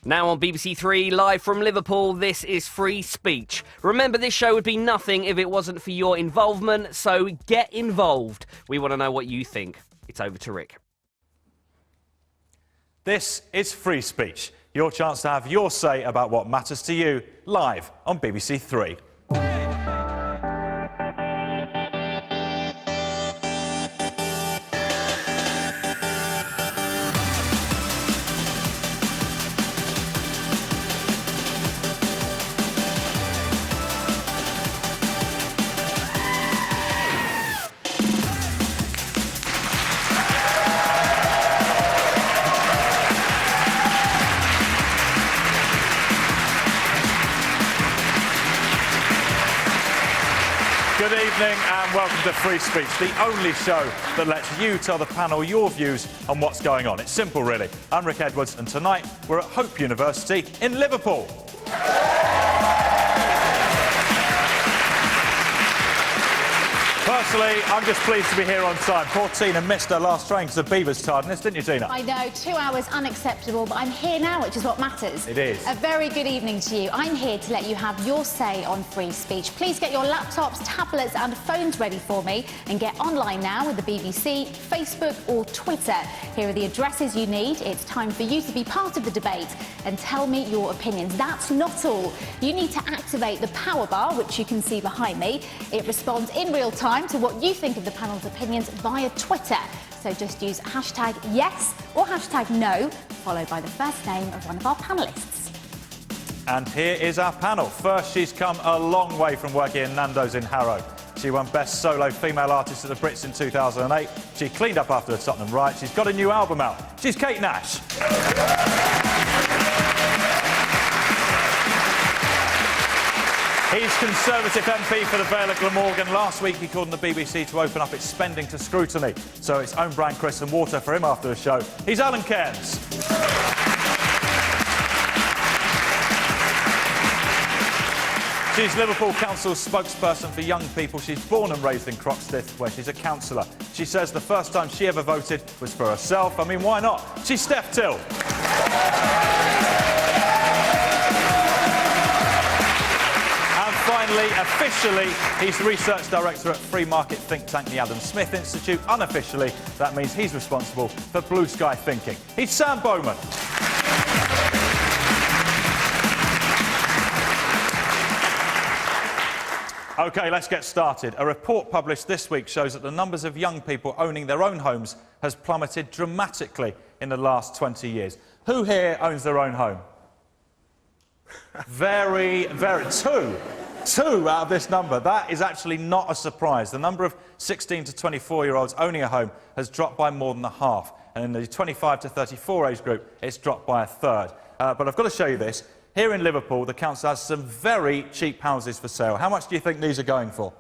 Now on BBC Three, live from Liverpool, this is Free Speech. Remember, this show would be nothing if it wasn't for your involvement, so get involved. We want to know what you think. It's over to Rick. This is Free Speech, your chance to have your say about what matters to you, live on BBC Three. Good evening and welcome to Free Speech, the only show that lets you tell the panel your views on what's going on. It's simple, really. I'm Rick Edwards, and tonight we're at Hope University in Liverpool. Personally, I'm just pleased to be here on time. Poor Tina missed her last train because of Beaver's tardiness, didn't you, Tina? I know, 2 hours unacceptable, but I'm here now, which is what matters. It is. A very good evening to you. I'm here to let you have your say on free speech. Please get your laptops, tablets and phones ready for me and get online now with the BBC, Facebook or Twitter. Here are the addresses you need. It's time for you to be part of the debate and tell me your opinions. That's not all. You need to activate the power bar, which you can see behind me. It responds in real time to what you think of the panel's opinions via Twitter. So just use hashtag yes or hashtag no, followed by the first name of one of our panellists. And here is our panel. First, she's come a long way from working in Nando's in Harrow. She won Best Solo Female Artist at the Brits in 2008. She cleaned up after the Tottenham riot. She's got a new album out. She's Kate Nash. He's Conservative MP for the Vale of Glamorgan. Last week he called on the BBC to open up its spending to scrutiny, so it's own brand Chris and water for him after the show. He's Alan Cairns. She's Liverpool Council's spokesperson for young people. She's born and raised in Croxteth, where she's a councillor. She says the first time she ever voted was for herself. I mean, why not? She's Steph Till. Finally, officially, he's the research director at free market think tank the Adam Smith Institute. Unofficially, that means he's responsible for blue sky thinking. He's Sam Bowman. OK, let's get started. A report published this week shows that the numbers of young people owning their own homes has plummeted dramatically in the last 20 years. Who here owns their own home? Two out of this number. That is actually not a surprise. The number of 16 to 24-year-olds owning a home has dropped by more than a half. And in the 25 to 34 age group, it's dropped by a third. But I've got to show you this. Here in Liverpool, the council has some very cheap houses for sale. How much do you think these are going for?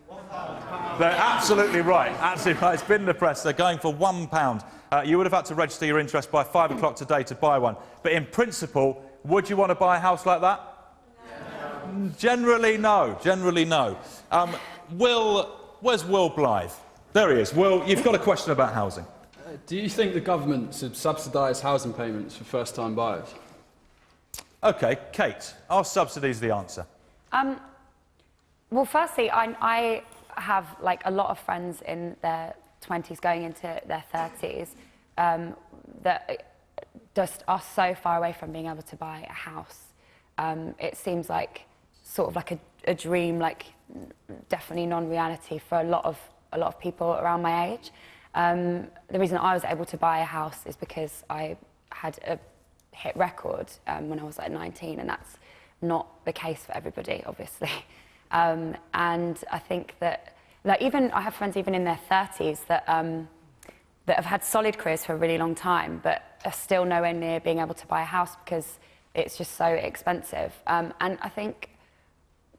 £1. They're absolutely right. Absolutely right. It's been in the press. They're going for £1. You would have had to register your interest by 5 o'clock today to buy one. But in principle, would you want to buy a house like that? Generally, no. Generally, no. Where's Will Blythe? There he is. Will, you've got a question about housing. Do you think the government should subsidise housing payments for first-time buyers? OK, Kate, are subsidies the answer? Well, firstly, I have like a lot of friends in their 20s going into their 30s that just are so far away from being able to buy a house. It seems like sort of like a dream, like definitely non-reality for a lot of people around my age. The reason I was able to buy a house is because I had a hit record when I was like 19, and that's not the case for everybody, obviously. And I think that, like, even I have friends even in their 30s that that have had solid careers for a really long time, but are still nowhere near being able to buy a house because it's just so expensive. And I think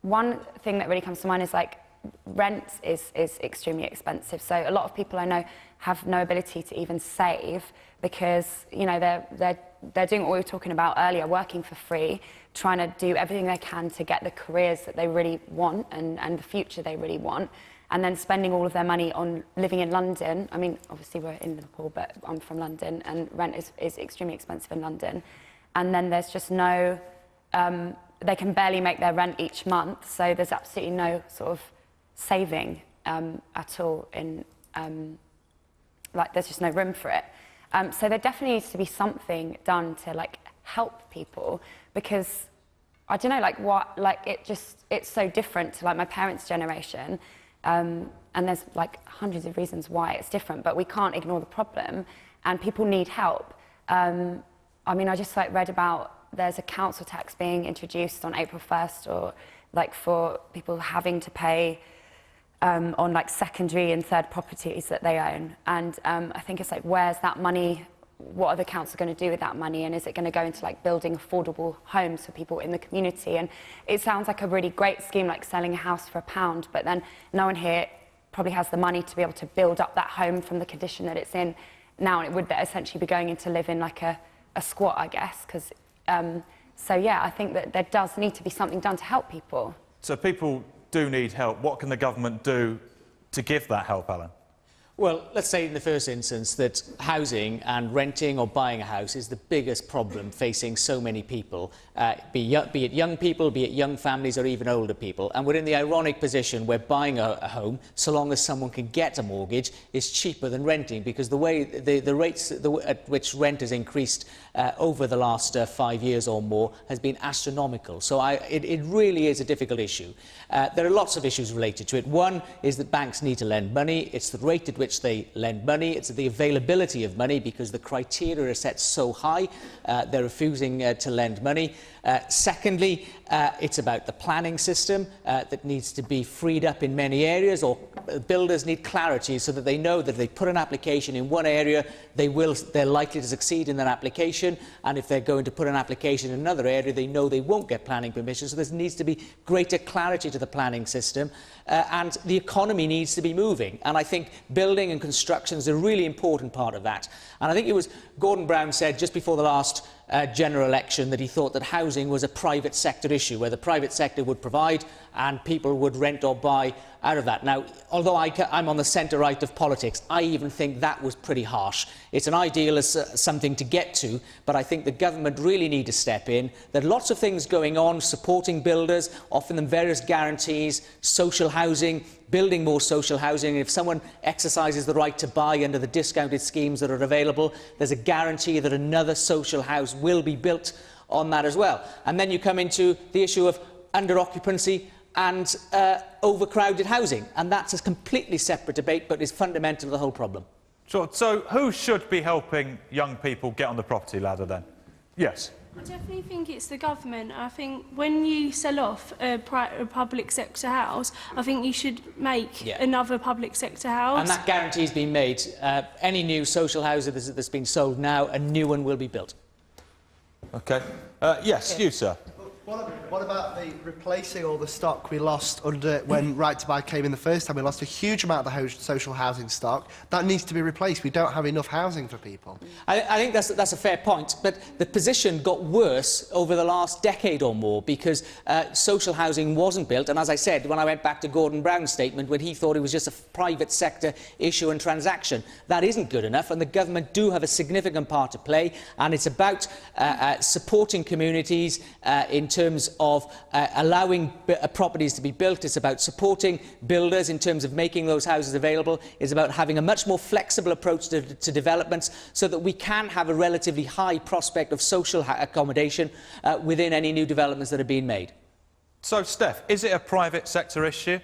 one thing that really comes to mind is like rent is extremely expensive. So a lot of people I know have no ability to even save because, you know, they're doing what we were talking about earlier, working for free, trying to do everything they can to get the careers that they really want and the future they really want, and then spending all of their money on living in London. I mean, obviously we're in Liverpool, but I'm from London, and rent is extremely expensive in London. and then there's just no, they can barely make their rent each month, so there's absolutely no sort of saving at all in, like there's just no room for it. So there definitely needs to be something done to like help people, because I don't know, it's so different to like my parents' generation, and there's like hundreds of reasons why it's different, but we can't ignore the problem, and people need help. I mean, I just like read about there's a council tax being introduced on April 1st, or like for people having to pay on like secondary and third properties that they own, and I think it's like, where's that money? What are the council going to do with that money, and is it going to go into like building affordable homes for people in the community? And it sounds like a really great scheme, like selling a house for £1, but then no one here probably has the money to be able to build up that home from the condition that it's in now, and it would essentially be going into live in like a squat, I guess, because so yeah, I think that there does need to be something done to help people. So people do need help. What can the government do to give that help, Alan? Well, let's say in the first instance that housing and renting or buying a house is the biggest problem facing so many people, be it young people, be it young families or even older people. And we're in the ironic position where buying a home, so long as someone can get a mortgage, is cheaper than renting, because the way the rates at which rent has increased over the last 5 years or more has been astronomical. So it really is a difficult issue. There are lots of issues related to it. One is that banks need to lend money. It's the rate at which they lend money. It's the availability of money, because the criteria are set so high, they're refusing to lend money. Secondly, it's about the planning system that needs to be freed up in many areas, or builders need clarity so that they know that if they put an application in one area, they're likely to succeed in that application, and if they're going to put an application in another area, they know they won't get planning permission. So there needs to be greater clarity to the planning system, and the economy needs to be moving, and I think building and construction is a really important part of that. And I think it was Gordon Brown said just before the last general election that he thought that housing was a private sector issue, where the private sector would provide and people would rent or buy out of that. Now, although I'm on the centre-right of politics, I even think that was pretty harsh. It's an ideal as something to get to, but I think the government really need to step in. There are lots of things going on, supporting builders, offering them various guarantees, social housing, building more social housing. And if someone exercises the right to buy under the discounted schemes that are available, there's a guarantee that another social house will be built on that as well. And then you come into the issue of under-occupancy and overcrowded housing, and that's a completely separate debate, but is fundamental to the whole problem. Sure. So who should be helping young people get on the property ladder then? Yes. I definitely think it's the government. I think when you sell off a public sector house, I think you should make another public sector house. And that guarantee has been made. Any new social housing that's been sold now, a new one will be built. OK. Yes, you, sir. What about the replacing all the stock we lost when Right to Buy came in the first time? We lost a huge amount of the social housing stock. That needs to be replaced. We don't have enough housing for people. I think that's a fair point, but the position got worse over the last decade or more, because social housing wasn't built. And as I said, when I went back to Gordon Brown's statement, when he thought it was just a private sector issue and transaction, that isn't good enough, and the government do have a significant part to play, and it's about supporting communities in terms of allowing properties to be built. It's about supporting builders in terms of making those houses available. It's about having a much more flexible approach to developments, so that we can have a relatively high prospect of social accommodation within any new developments that are being made. So, Steph, is it a private sector issue?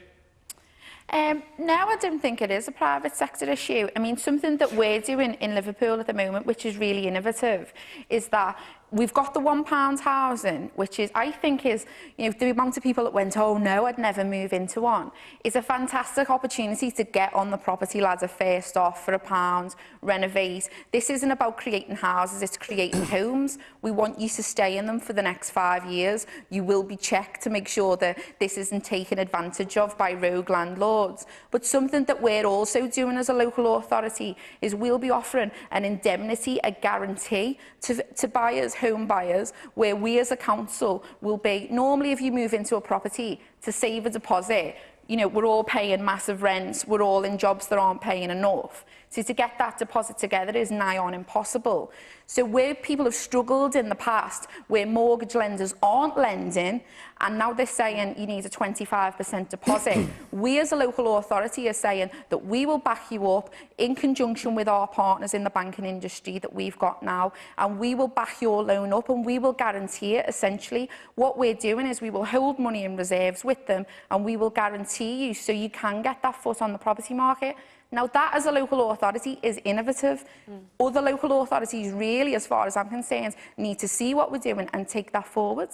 No, I don't think it is a private sector issue. I mean, something that we're doing in Liverpool at the moment, which is really innovative, is that we've got the £1 housing, which is, I think is, you know, the amount of people that went, oh no, I'd never move into one, is a fantastic opportunity to get on the property ladder first off for £1, renovate. This isn't about creating houses, it's creating homes. We want you to stay in them for the next 5 years. You will be checked to make sure that this isn't taken advantage of by rogue landlords. But something that we're also doing as a local authority is we'll be offering an indemnity, a guarantee to buyers, home buyers, where we as a council will be, normally if you move into a property to save a deposit, you know, we're all paying massive rents, we're all in jobs that aren't paying enough. So to get that deposit together is nigh on impossible. So where people have struggled in the past, where mortgage lenders aren't lending, and now they're saying you need a 25% deposit, we as a local authority are saying that we will back you up in conjunction with our partners in the banking industry that we've got now, and we will back your loan up and we will guarantee it. Essentially, what we're doing is we will hold money in reserves with them and we will guarantee you so you can get that foot on the property market. Now, that as a local authority is innovative. Other local authorities really, as far as I'm concerned, need to see what we're doing and take that forward.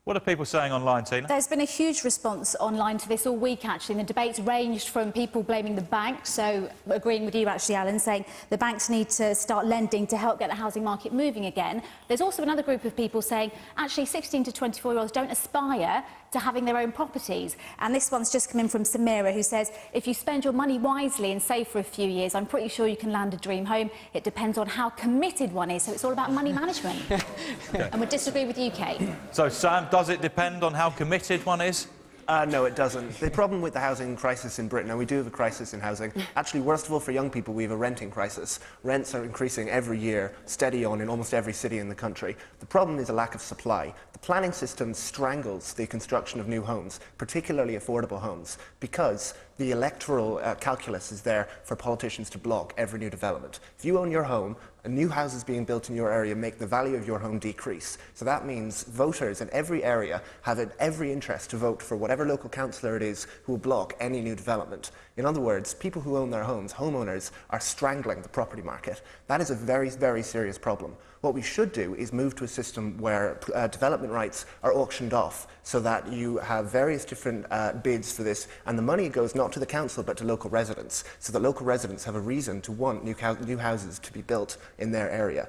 What are people saying online, Tina? There's been a huge response online to this all week, actually. And the debates ranged from people blaming the banks, so agreeing with you, actually, Alan, saying the banks need to start lending to help get the housing market moving again. There's also another group of people saying, actually, 16 to 24-year-olds don't aspire to having their own properties. And this one's just come in from Samira, who says, if you spend your money wisely and save for a few years, I'm pretty sure you can land a dream home. It depends on how committed one is, so it's all about money management. Okay. And we disagree with you, Kate. So, Sam, does it depend on how committed one is? No, it doesn't. The problem with the housing crisis in Britain, and we do have a crisis in housing, actually, worst of all, for young people, we have a renting crisis. Rents are increasing every year, steady on in almost every city in the country. The problem is a lack of supply. The planning system strangles the construction of new homes, particularly affordable homes, because the electoral calculus is there for politicians to block every new development. If you own your home, new houses being built in your area make the value of your home decrease. So that means voters in every area have every interest to vote for whatever local councillor it is who will block any new development. In other words, people who own their homes, homeowners, are strangling the property market. That is a very, very serious problem. What we should do is move to a system where development rights are auctioned off so that you have various different bids for this, and the money goes not to the council but to local residents, so that local residents have a reason to want new houses to be built in their area.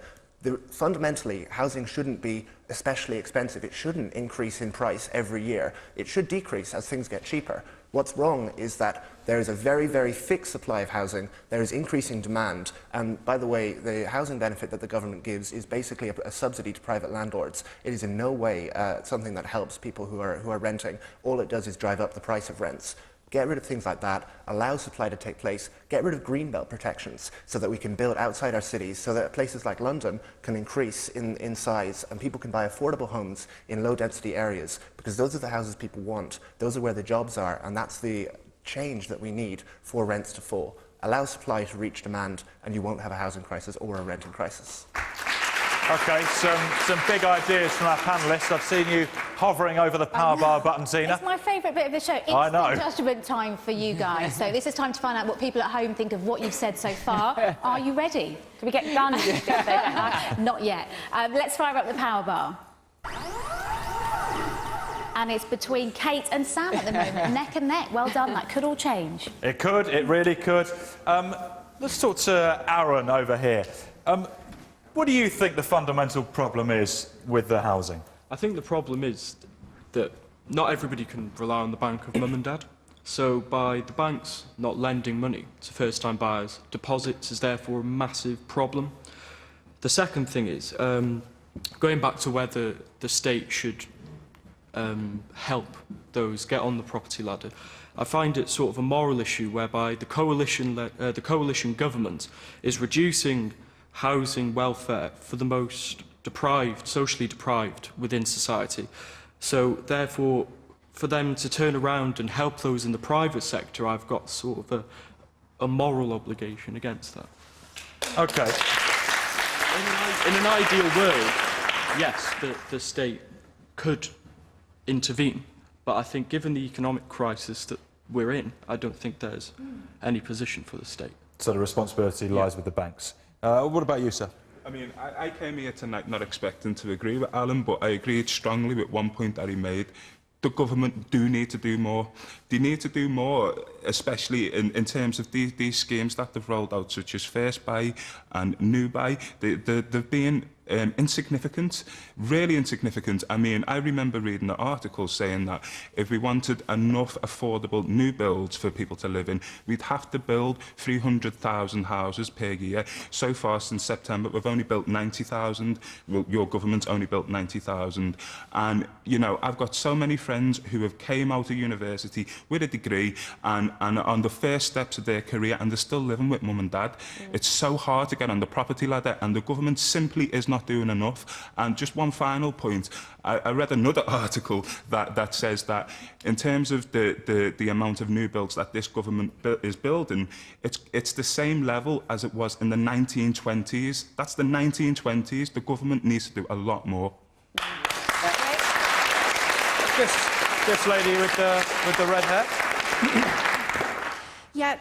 Fundamentally, housing shouldn't be especially expensive. It shouldn't increase in price every year. It should decrease as things get cheaper. What's wrong is that there is a very, very fixed supply of housing, there is increasing demand, and by the way, the housing benefit that the government gives is basically a subsidy to private landlords. It is in no way something that helps people who are renting. All it does is drive up the price of rents. Get rid of things like that, allow supply to take place, get rid of greenbelt protections so that we can build outside our cities, so that places like London can increase in size and people can buy affordable homes in low density areas, because those are the houses people want, those are where the jobs are, and that's the change that we need for rents to fall. Allow supply to reach demand and you won't have a housing crisis or a renting crisis. OK, some big ideas from our panellists. I've seen you hovering over the power bar button, Tina. It's my favourite bit of the show. I know. Instant judgment time for you guys. So this is time to find out what people at home think of what you've said so far. Are you ready? Can we get done? Not yet. Let's fire up the power bar. And it's between Kate and Sam at the moment, neck and neck. Well done, that could all change. It could, it really could. Let's talk to Aaron over here. What do you think the fundamental problem is with the housing? I think the problem is that not everybody can rely on the bank of mum and dad. So by the banks not lending money to first-time buyers, deposits is therefore a massive problem. The second thing is, going back to whether the state should help those get on the property ladder, I find it sort of a moral issue whereby the coalition government is reducing housing welfare for the most deprived, socially deprived within society. So therefore, for them to turn around and help those in the private sector, I've got sort of a moral obligation against that. OK. In an ideal world, yes, the state could intervene, but I think given the economic crisis that we're in, I don't think there's any position for the state. So the responsibility lies with the banks. What about you, sir? I mean, I came here tonight not expecting to agree with Alan, but I agreed strongly with one point that he made. The government do need to do more. They need to do more, especially in terms of these schemes that they've rolled out, such as First Buy and New Buy. They've been insignificant, really insignificant. I mean, I remember reading an article saying that if we wanted enough affordable new builds for people to live in, we'd have to build 300,000 houses per year. So far, since September, we've only built 90,000. Well, your government's only built 90,000. And, you know, I've got so many friends who have came out of university with a degree and on the first steps of their career, and they're still living with mum and dad. It's so hard to get on the property ladder, and the government simply is not doing enough. And just one final point, I read another article that says that in terms of the amount of new builds that this government is building, it's the same level as it was in the 1920s. That's the 1920s. The government needs to do a lot more. This lady with the red hair. Yeah,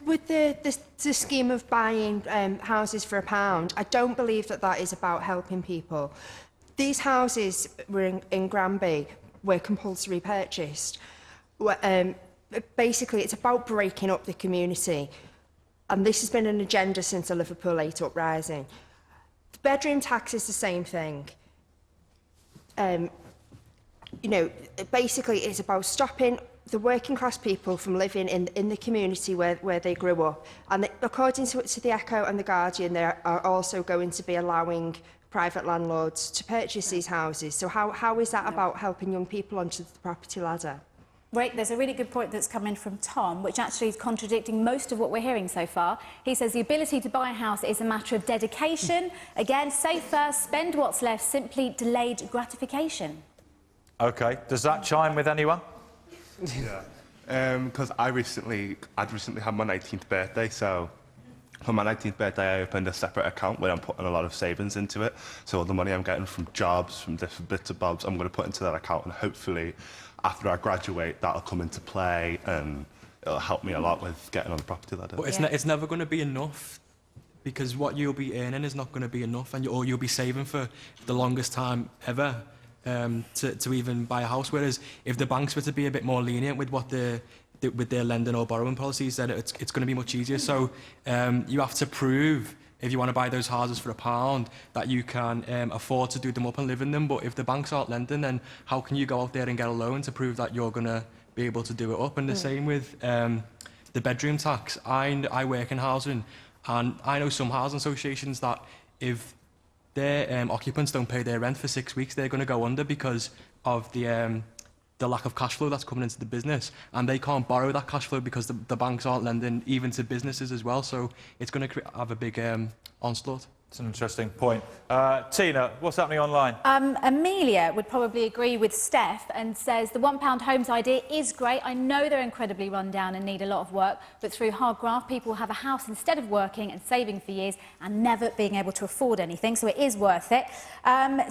with the scheme of buying houses for £1, I don't believe that is about helping people. These houses were in Granby were compulsory purchased. Basically, it's about breaking up the community. And this has been an agenda since the Liverpool 8 uprising. The bedroom tax is the same thing. You know, basically, it's about stopping the working class people from living in the community where they grew up. And according to the Echo and the Guardian, they are also going to be allowing private landlords to purchase these houses. So how is that about helping young people onto the property ladder? Right, there's a really good point that's come in from Tom, which actually is contradicting most of what we're hearing so far. He says the ability to buy a house is a matter of dedication. Again, save first, spend what's left, simply delayed gratification. OK, does that chime with anyone? Yeah, because I'd recently had my 19th birthday, so for my 19th birthday I opened a separate account where I'm putting a lot of savings into it. So all the money I'm getting from jobs, from different bits of bobs, I'm going to put into that account, and hopefully after I graduate that'll come into play and it'll help me a lot with getting on the property ladder. But it's never going to be enough, because what you'll be earning is not going to be enough, and you'll be saving for the longest time ever. To even buy a house, whereas if the banks were to be a bit more lenient with what with their lending or borrowing policies, then it's going to be much easier. So you have to prove, if you want to buy those houses for £1, that you can afford to do them up and live in them. But if the banks aren't lending, then how can you go out there and get a loan to prove that you're going to be able to do it up? And the same with the bedroom tax. I work in housing, and I know some housing associations that if their occupants don't pay their rent for 6 weeks, they're going to go under because of the lack of cash flow that's coming into the business, and they can't borrow that cash flow because the banks aren't lending even to businesses as well. So it's going to have a big onslaught. It's an interesting point. Tina, what's happening online? Amelia would probably agree with Steph and says the £1 homes idea is great. I know they're incredibly run down and need a lot of work, but through hard graft, people have a house instead of working and saving for years and never being able to afford anything, so it is worth it.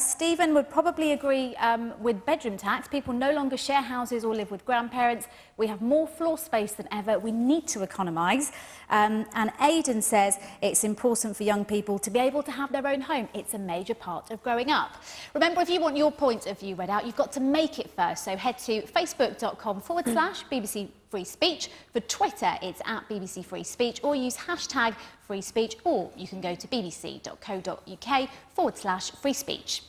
Stephen would probably agree with bedroom tax. People no longer share houses or live with grandparents. We have more floor space than ever. We need to economise. And Aidan says it's important for young people to be able to have their own home. It's a major part of growing up. Remember, if you want your point of view read out, you've got to make it first. So head to facebook.com/BBC Free Speech. For Twitter, it's @BBC Free Speech, or use hashtag Free Speech, or you can go to bbc.co.uk/free speech.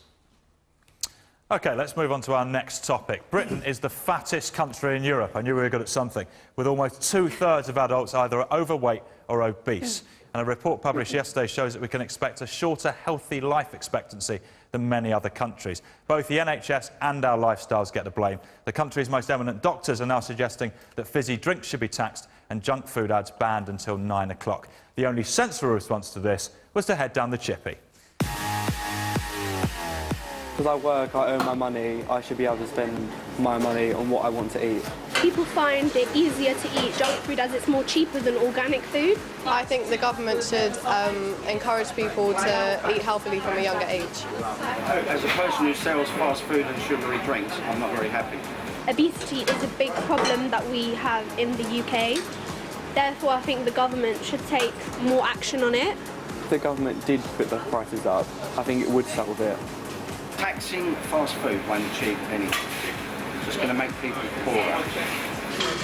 OK, let's move on to our next topic. Britain is the fattest country in Europe. I knew we were good at something, with almost 2/3 of adults either overweight or obese. And a report published yesterday shows that we can expect a shorter, healthy life expectancy than many other countries. Both the NHS and our lifestyles get the blame. The country's most eminent doctors are now suggesting that fizzy drinks should be taxed and junk food ads banned until 9 o'clock. The only sensible response to this was to head down the chippy. Because I work, I earn my money, I should be able to spend my money on what I want to eat. People find it easier to eat junk food as it's more cheaper than organic food. I think the government should encourage people to eat healthily from a younger age. As a person who sells fast food and sugary drinks, I'm not very happy. Obesity is a big problem that we have in the UK. Therefore, I think the government should take more action on it. If the government did put the prices up, I think it would solve it. Taxing fast food won't achieve anything. It's just going to make people poorer.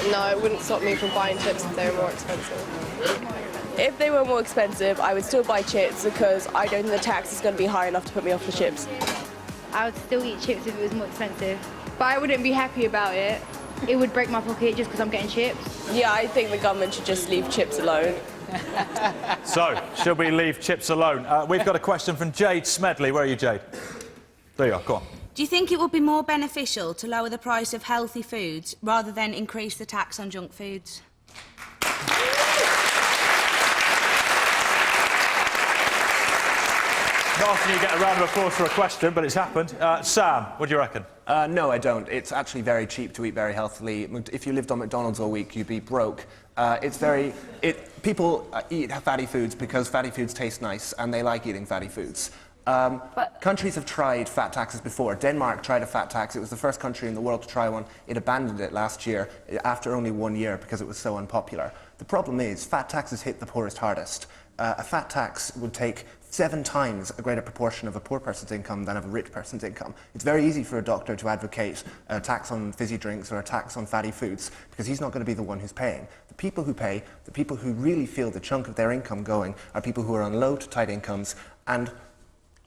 No, it wouldn't stop me from buying chips if they were more expensive. If they were more expensive, I would still buy chips because I don't think the tax is going to be high enough to put me off the chips. I would still eat chips if it was more expensive. But I wouldn't be happy about it. It would break my pocket just because I'm getting chips. Yeah, I think the government should just leave chips alone. So, should we leave chips alone? We've got a question from Jade Smedley. Where are you, Jade? There you are, go on. Do you think it would be more beneficial to lower the price of healthy foods rather than increase the tax on junk foods? Not often you get a round of applause for a question, but it's happened. Sam, what do you reckon? No, I don't. It's actually very cheap to eat very healthily. If you lived on McDonald's all week, you'd be broke. People eat fatty foods because fatty foods taste nice, and they like eating fatty foods. Countries have tried fat taxes before. Denmark tried a fat tax. It was the first country in the world to try one. It abandoned it last year after only 1 year because it was so unpopular. The problem is fat taxes hit the poorest hardest. A fat tax would take 7 times a greater proportion of a poor person's income than of a rich person's income. It's very easy for a doctor to advocate a tax on fizzy drinks or a tax on fatty foods because he's not going to be the one who's paying. The people who pay, the people who really feel the chunk of their income going, are people who are on low to tight incomes, and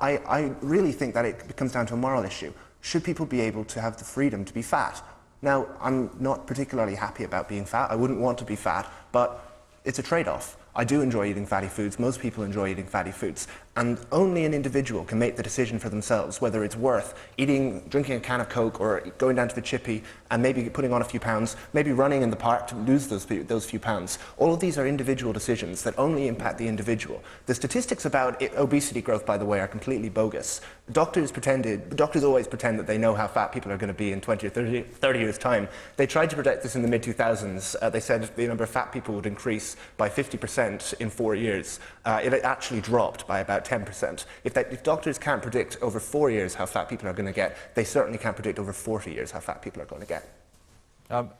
I really think that it comes down to a moral issue. Should people be able to have the freedom to be fat? Now, I'm not particularly happy about being fat. I wouldn't want to be fat, but it's a trade-off. I do enjoy eating fatty foods. Most people enjoy eating fatty foods. And only an individual can make the decision for themselves whether it's worth drinking a can of Coke or going down to the chippy and maybe putting on a few pounds, maybe running in the park to lose those few pounds. All of these are individual decisions that only impact the individual. The statistics about obesity growth, by the way, are completely bogus. Doctors always pretend that they know how fat people are going to be in 20 or 30 years' time. They tried to predict this in the mid-2000s. They said the number of fat people would increase by 50% in 4 years. It actually dropped by about 10%. If doctors can't predict over 4 years how fat people are going to get, they certainly can't predict over 40 years how fat people are going to get.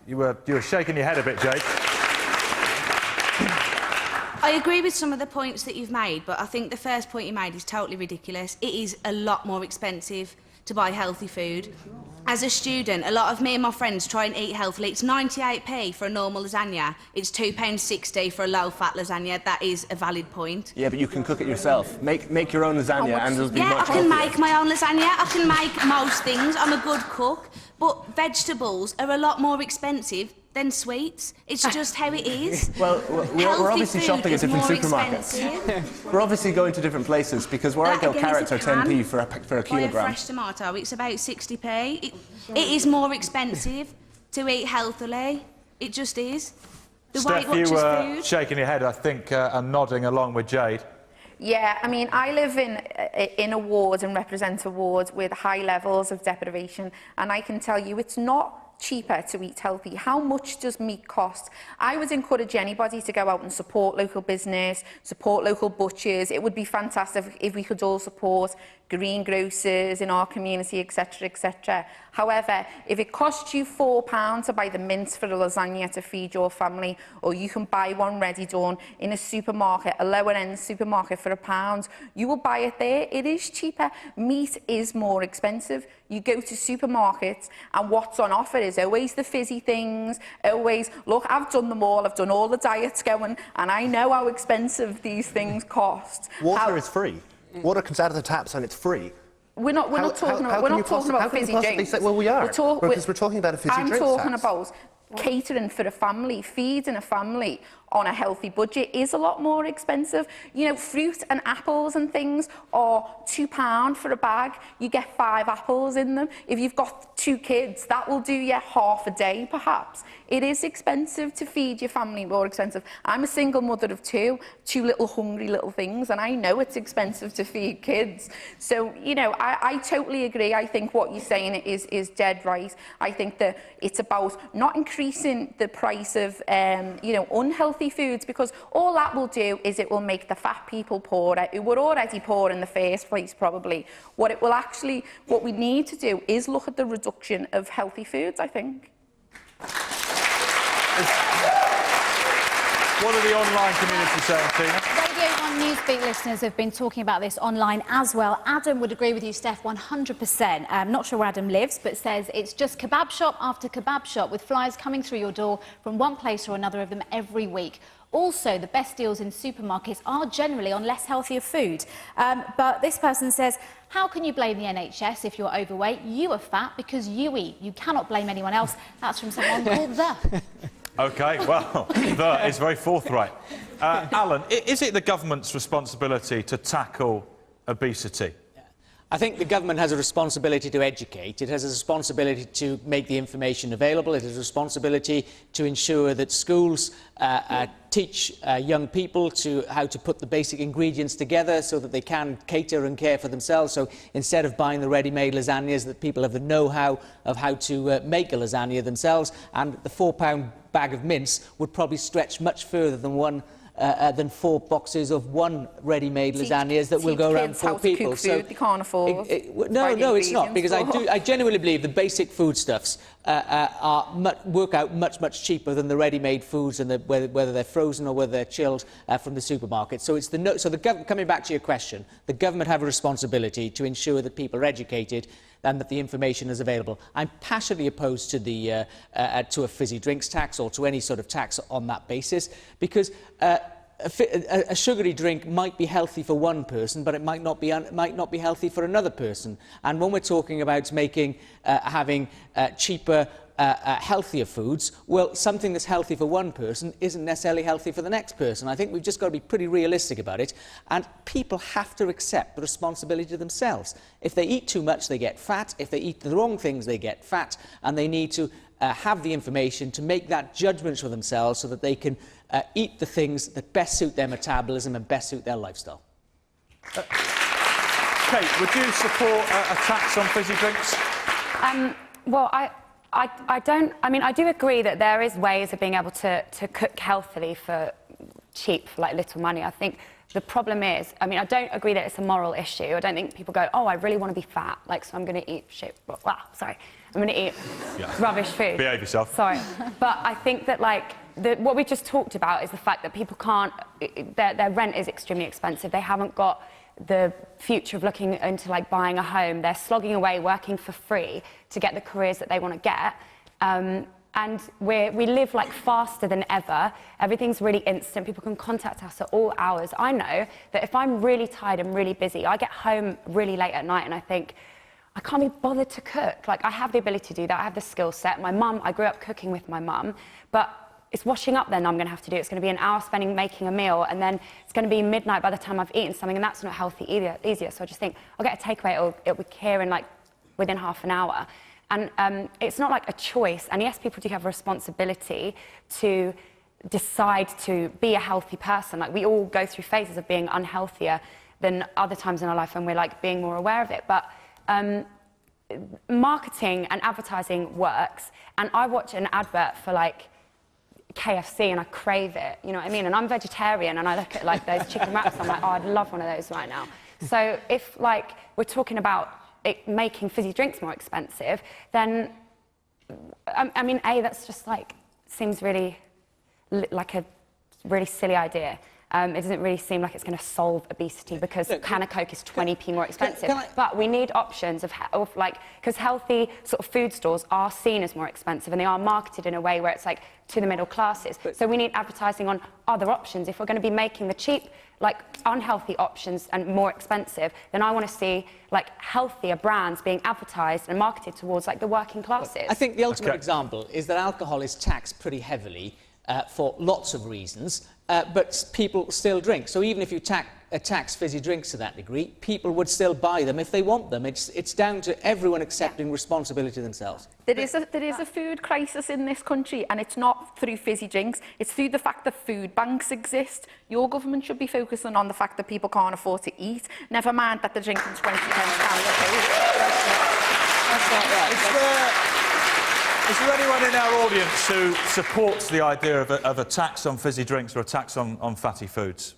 You were shaking your head a bit, Jake. I agree with some of the points that you've made, but I think the first point you made is totally ridiculous. It is a lot more expensive to buy healthy food. As a student, a lot of me and my friends try and eat healthily. It's 98p for a normal lasagna. It's £2.60 for a low-fat lasagna. That is a valid point. Yeah, but you can cook it yourself. Make your own lasagna and it'll be much I can make my own lasagna. I can make most things. I'm a good cook. But vegetables are a lot more expensive than sweets. It's just how it is. Well, we're obviously shopping at different supermarkets. We're obviously going to different places because where I go, carrots are 10p for a kilogram. Buy a fresh tomato, it's about 60p. It is more expensive to eat healthily. It just is. The Steph, Weight you Watchers were food. shaking your head, I think, and nodding along with Jade. Yeah, I mean, I live in a ward and represent a ward with high levels of deprivation, and I can tell you it's not cheaper to eat healthy. How much does meat cost? I would encourage anybody to go out and support local business, support local butchers. It would be fantastic if we could all support greengrocers in our community, etc., etc. However, if it costs you £4 to buy the mince for a lasagna to feed your family, or you can buy one ready done in a supermarket, a lower-end supermarket for £1, you will buy it there. It is cheaper. Meat is more expensive. You go to supermarkets and what's on offer is always the fizzy things, always, look, I've done them all, I've done all the diets going, and I know how expensive these things cost. Water is free. Water comes out of the taps and it's free. We're not talking about fizzy drinks. Well, we are, because we're talking about a fizzy drink tax. I'm talking about catering for a family, feeding a family on a healthy budget is a lot more expensive. You know, fruit and apples and things are £2 for a bag. You get 5 apples in them. If you've got 2 kids, that will do you half a day, perhaps. It is expensive to feed your family, more expensive. I'm a single mother of 2 little hungry little things, and I know it's expensive to feed kids. So, you know, I totally agree. I think what you're saying is dead right. I think that it's about not increasing the price of, you know, unhealthy foods, because all that will do is it will make the fat people poorer, who were already poor in the first place, probably. What we need to do is look at the reduction of healthy foods, I think. What are the online community saying, Tina? Radio 1 Newsbeat listeners have been talking about this online as well. Adam would agree with you, Steph, 100%. I'm not sure where Adam lives, but says it's just kebab shop after kebab shop with flyers coming through your door from one place or another of them every week. Also, the best deals in supermarkets are generally on less healthier food. But this person says, how can you blame the NHS if you're overweight? You are fat because you eat. You cannot blame anyone else. That's from someone called The. OK, well, The is very forthright. Alan, is it the government's responsibility to tackle obesity? I think the government has a responsibility to educate. It has a responsibility to make the information available. It has a responsibility to ensure that schools teach young people how to put the basic ingredients together so that they can cater and care for themselves. So instead of buying the ready-made lasagnas, that people have the know-how of how to make a lasagna themselves. And the £4 bag of mince would probably stretch much further than 4 boxes of one ready-made lasagnas that will go around 4 people. So they can't afford. No, it's not, because I genuinely believe the basic foodstuffs work out much cheaper than the ready-made foods, and whether they're frozen or whether they're chilled from the supermarket. So coming back to your question, the government have a responsibility to ensure that people are educated and that the information is available. I'm passionately opposed to to a fizzy drinks tax or to any sort of tax on that basis, because a sugary drink might be healthy for one person, but it might not be healthy for another person. And when we're talking about having cheaper, healthier foods, well, something that's healthy for one person isn't necessarily healthy for the next person. I think we've just got to be pretty realistic about it, and people have to accept the responsibility themselves. If they eat too much, they get fat. If they eat the wrong things, they get fat, and they need to have the information to make that judgment for themselves so that they can eat the things that best suit their metabolism and best suit their lifestyle. Kate, would you support a tax on fizzy drinks? Well, I don't. I mean, I do agree that there is ways of being able to cook healthily for cheap, for like little money. I think the problem is, I mean, I don't agree that it's a moral issue. I don't think people go, oh, I really want to be fat, like, so I'm going to eat shit. Well, sorry, I'm going to eat rubbish food. Behave yourself. Sorry, but I think that like what we just talked about is the fact that people can't. Their rent is extremely expensive. They haven't got the future of looking into like buying a home. They're slogging away, working for free to get the careers that they want to get. And we live like faster than ever. Everything's really instant. People can contact us at all hours. I know that if I'm really tired and really busy, I get home really late at night and I think, I can't be bothered to cook. Like, I have the ability to do that. I have the skill set. My mum, I grew up cooking with my mum, but it's washing up then I'm going to have to do. It's going to be an hour spending making a meal, and then it's going to be midnight by the time I've eaten something, and that's not healthy either. So I just think, I'll get a takeaway, it'll be here in like within half an hour. And it's not like a choice. And yes, people do have a responsibility to decide to be a healthy person. Like, we all go through phases of being unhealthier than other times in our life, and we're like being more aware of it. But marketing and advertising works. And I watch an advert for like KFC and I crave it, you know what I mean? And I'm vegetarian and I look at like those chicken wraps, I'm like, oh, I'd love one of those right now. So if like we're talking about it making fizzy drinks more expensive, then I mean, that's just like seems really like a really silly idea. It doesn't really seem like it's going to solve obesity because a can of Coke is 20p more expensive. But we need options of like, because healthy sort of food stores are seen as more expensive and they are marketed in a way where it's like to the middle classes. So we need advertising on other options. If we're going to be making the cheap, like unhealthy options and more expensive, then I want to see like healthier brands being advertised and marketed towards like the working classes. I think the ultimate example is that alcohol is taxed pretty heavily for lots of reasons, but people still drink. So even if you tax fizzy drinks to that degree, people would still buy them if they want them. It's down to everyone accepting responsibility themselves. There is a food crisis in this country, and it's not through fizzy drinks. It's through the fact that food banks exist. Your government should be focusing on the fact that people can't afford to eat. Never mind that they're drinking 20 pence down the That's not right. Is there anyone in our audience who supports the idea of a tax on fizzy drinks or a tax on fatty foods?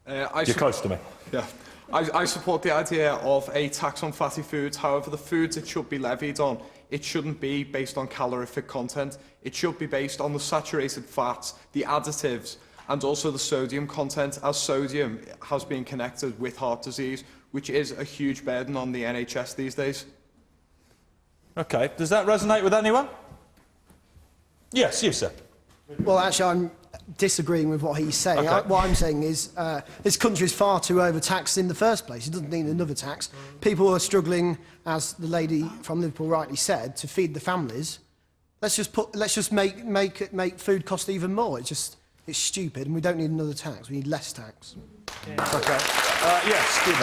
You're close to me. Yeah. I support the idea of a tax on fatty foods. However, the foods it should be levied on, it shouldn't be based on calorific content. It should be based on the saturated fats, the additives, and also the sodium content, as sodium has been connected with heart disease, which is a huge burden on the NHS these days. OK, does that resonate with anyone? Yes, you, sir. Well, actually, disagreeing with what he's saying. Okay. What I'm saying is this country is far too overtaxed in the first place. It doesn't need another tax. People are struggling, as the lady from Liverpool rightly said, to feed the families. Let's just make food cost even more. It's stupid, and we don't need another tax. We need less tax. Okay. Yes, Steve.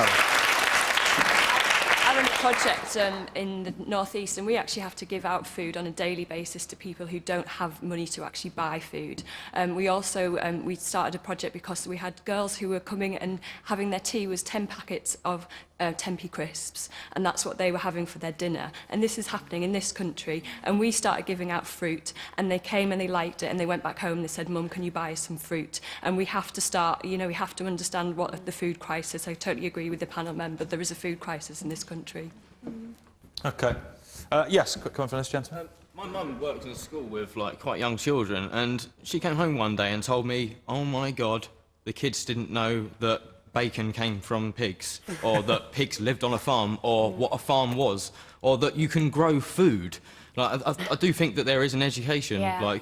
I run a project in the North East, and we actually have to give out food on a daily basis to people who don't have money to actually buy food. We also we started a project because we had girls who were coming and having their tea was 10 packets of 10p crisps, and that's what they were having for their dinner. And this is happening in this country, and we started giving out fruit, and they came and they liked it, and they went back home and they said, Mum, can you buy us some fruit? And we have to start, you know, we have to understand what the food crisis. I totally agree with the panel member. There is a food crisis in this country. Okay. Yes, quick comment from this gentleman. My mum worked in a school with quite young children, and she came home one day and told me, oh my God, the kids didn't know that bacon came from pigs, or that pigs lived on a farm, or what a farm was, or that you can grow food. I do think that there is an education, a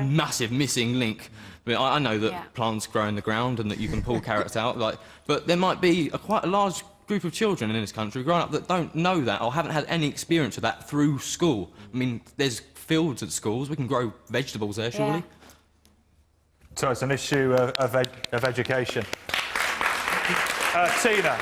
massive missing link. I mean, I know that plants grow in the ground and that you can pull carrots out, but there might be quite a large group of children in this country growing up that don't know that or haven't had any experience of that through school. I mean, there's fields at schools, we can grow vegetables there, surely. So it's an issue of education. Tina.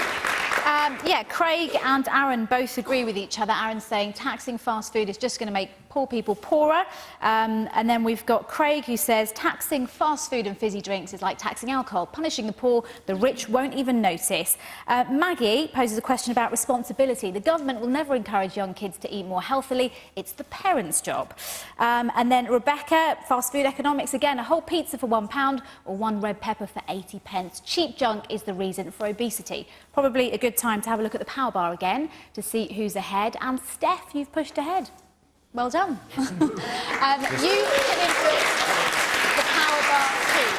Craig and Aaron both agree with each other. Aaron's saying taxing fast food is just going to make poor people poorer. And then we've got Craig who says taxing fast food and fizzy drinks is like taxing alcohol, punishing the poor, the rich won't even notice. Maggie poses a question about responsibility. The government will never encourage young kids to eat more healthily. It's the parents' job. And then Rebecca, fast food economics again, a whole pizza for £1 or one red pepper for 80 pence. Cheap junk is the reason for obesity. Probably a good time to have a look at the power bar again to see who's ahead. And Steph, you've pushed ahead. Well done. You can input the power bar too.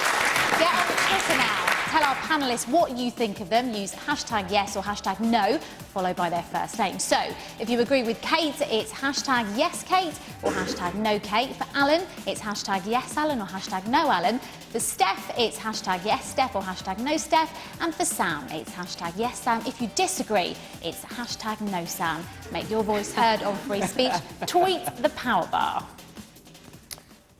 Get on the Twitter now. Tell our panellists what you think of them. Use hashtag yes or hashtag no, followed by their first name. So, if you agree with Kate, it's hashtag yes Kate or hashtag no Kate. For Alan, it's hashtag yes Alan or hashtag no Alan. For Steph, it's hashtag yes Steph or hashtag no Steph. And for Sam, it's hashtag yes Sam. If you disagree, it's hashtag no Sam. Make your voice heard on free speech. Tweet the power bar.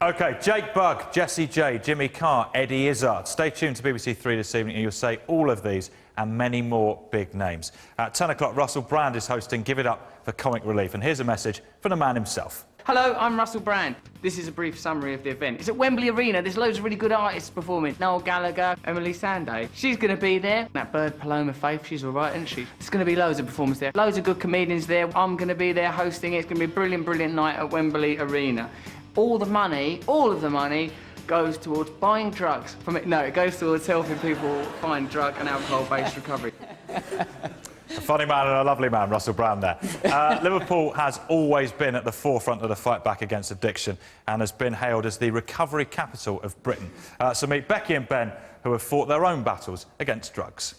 OK, Jake Bugg, Jessie J, Jimmy Carr, Eddie Izzard. Stay tuned to BBC 3 this evening and you'll say all of these and many more big names. At 10 o'clock, Russell Brand is hosting Give It Up for Comic Relief. And here's a message from the man himself. Hello, I'm Russell Brand. This is a brief summary of the event. It's at Wembley Arena. There's loads of really good artists performing. Noel Gallagher, Emily Sandé. She's going to be there. That bird, Paloma Faith, she's all right, isn't she? There's going to be loads of performers there. Loads of good comedians there. I'm going to be there hosting it. It's going to be a brilliant, brilliant night at Wembley Arena. All of the money, goes towards buying drugs. No, it goes towards helping people find drug and alcohol-based recovery. A funny man and a lovely man, Russell Brand there. Liverpool has always been at the forefront of the fight back against addiction and has been hailed as the recovery capital of Britain. So meet Becky and Ben, who have fought their own battles against drugs.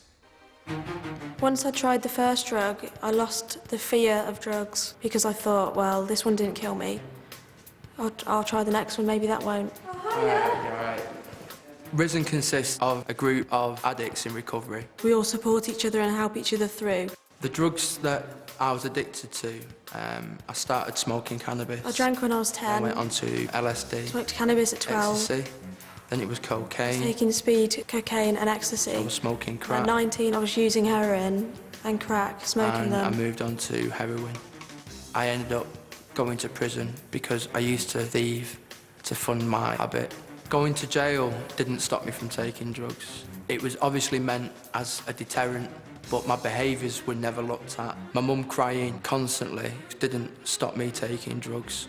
Once I tried the first drug, I lost the fear of drugs because I thought, well, this one didn't kill me. I'll try the next one, maybe that won't. Risen consists of a group of addicts in recovery. We all support each other and help each other through. The drugs that I was addicted to, I started smoking cannabis. I drank when I was 10. I went on to LSD. Smoked cannabis at 12. Ecstasy. Then it was cocaine. Taking speed, cocaine and ecstasy. I was smoking crack. At 19, I was using heroin and crack, smoking them. I moved on to heroin. I ended up going to prison because I used to thieve to fund my habit. Going to jail didn't stop me from taking drugs. It was obviously meant as a deterrent, but my behaviours were never looked at. My mum crying constantly didn't stop me taking drugs.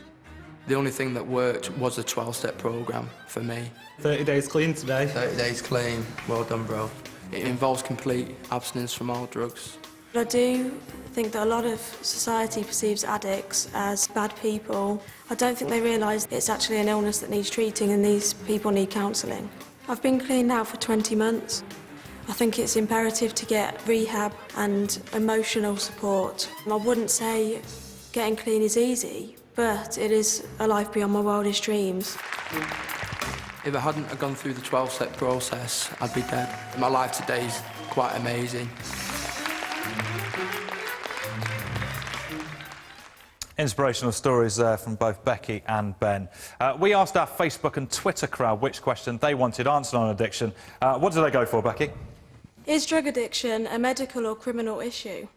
The only thing that worked was a 12-step programme for me. 30 days clean today. 30 days clean. Well done, bro. It involves complete abstinence from all drugs. I do think that a lot of society perceives addicts as bad people. I don't think they realise it's actually an illness that needs treating and these people need counselling. I've been clean now for 20 months. I think it's imperative to get rehab and emotional support. I wouldn't say getting clean is easy, but it is a life beyond my wildest dreams. If I hadn't have gone through the 12-step process, I'd be dead. My life today is quite amazing. Inspirational stories there from both Becky and Ben. We asked our Facebook and Twitter crowd which question they wanted answered on addiction. What did they go for, Becky? Is drug addiction a medical or criminal issue?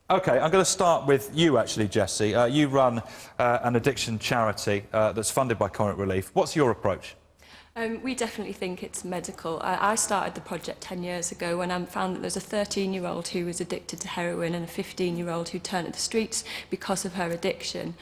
OK, I'm going to start with you, actually, Jessie. You run an addiction charity that's funded by Comic Relief. What's your approach? We definitely think it's medical. I started the project 10 years ago when I found that there was a 13-year-old who was addicted to heroin and a 15-year-old who turned to the streets because of her addiction.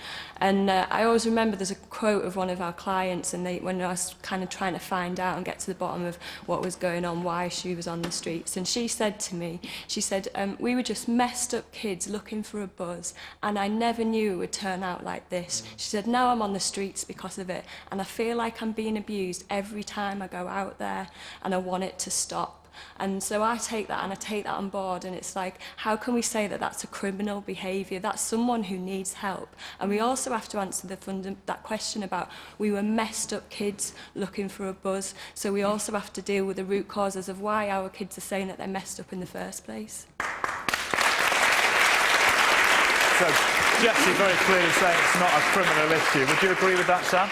And I always remember there's a quote of one of our clients, and when I was kind of trying to find out and get to the bottom of what was going on, why she was on the streets, and she said to me, she said, we were just messed up kids looking for a buzz, and I never knew it would turn out like this. She said, now I'm on the streets because of it, and I feel like I'm being abused every time I go out there, and I want it to stop. And so I take that on board, and it's like, how can we say that that's a criminal behaviour? That's someone who needs help. And we also have to answer that question about, we were messed up kids looking for a buzz, so we also have to deal with the root causes of why our kids are saying that they're messed up in the first place. So, Jessie very clearly saying it's not a criminal issue. Would you agree with that, Sam?